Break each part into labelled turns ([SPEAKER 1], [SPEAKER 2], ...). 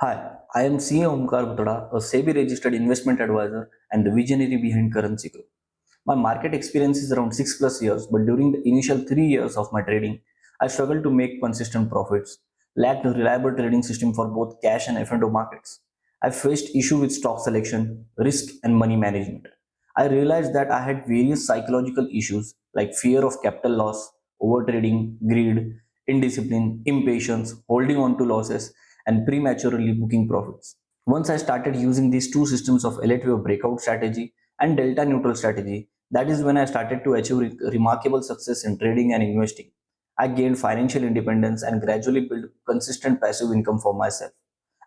[SPEAKER 1] Hi, I am CA Omkar Buttada, a SEBI registered investment advisor and the visionary behind Currency Group. My market experience is around 6 plus years, but during the initial 3 years of my trading, I struggled to make consistent profits, lacked a reliable trading system for both cash and F&O markets. I faced issue with stock selection, risk and money management. I realized that I had various psychological issues like fear of capital loss, overtrading, greed, indiscipline, impatience, holding on to losses, and prematurely booking profits. Once I started using these two systems of elite wave breakout strategy and delta neutral strategy, that is when I started to achieve remarkable success in trading and investing. I gained financial independence and gradually built consistent passive income for myself.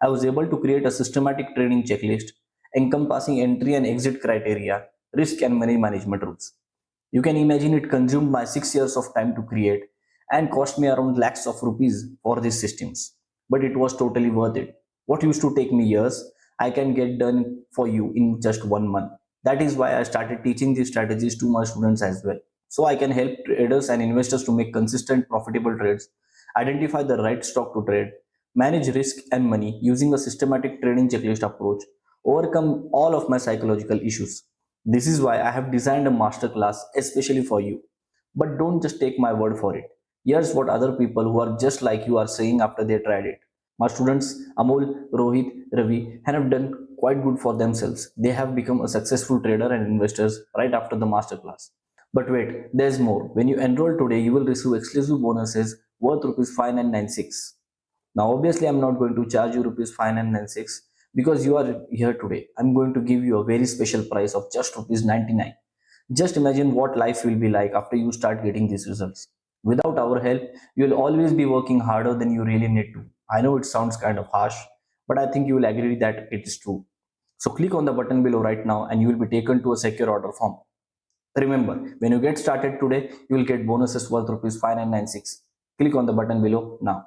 [SPEAKER 1] I was able to create a systematic trading checklist encompassing entry and exit criteria, risk and money management rules. You can imagine it consumed my 6 years of time to create and cost me around lakhs of rupees for these systems. But it was totally worth it. What used to take me years, I can get done for you in just 1 month. That is why I started teaching these strategies to my students as well. So I can help traders and investors to make consistent profitable trades, identify the right stock to trade, manage risk and money using a systematic trading checklist approach, overcome all of my psychological issues. This is why I have designed a masterclass especially for you. But don't just take my word for it. Here's what other people who are just like you are saying after they tried it. My students Amol, Rohit, Ravi have done quite good for themselves. They have become a successful trader and investors right after the masterclass. But wait, there's more. When you enroll today, you will receive exclusive bonuses worth rupees 5996. Now, obviously, I'm not going to charge you rupees 5996 because you are here today. I'm going to give you a very special price of just rupees 99. Just imagine what life will be like after you start getting these results. Without our help, you'll always be working harder than you really need to. I know it sounds kind of harsh, but I think you will agree that it is true. So click on the button below right now and you will be taken to a secure order form. Remember, when you get started today, you will get bonuses worth rupees 5996. Click on the button below now.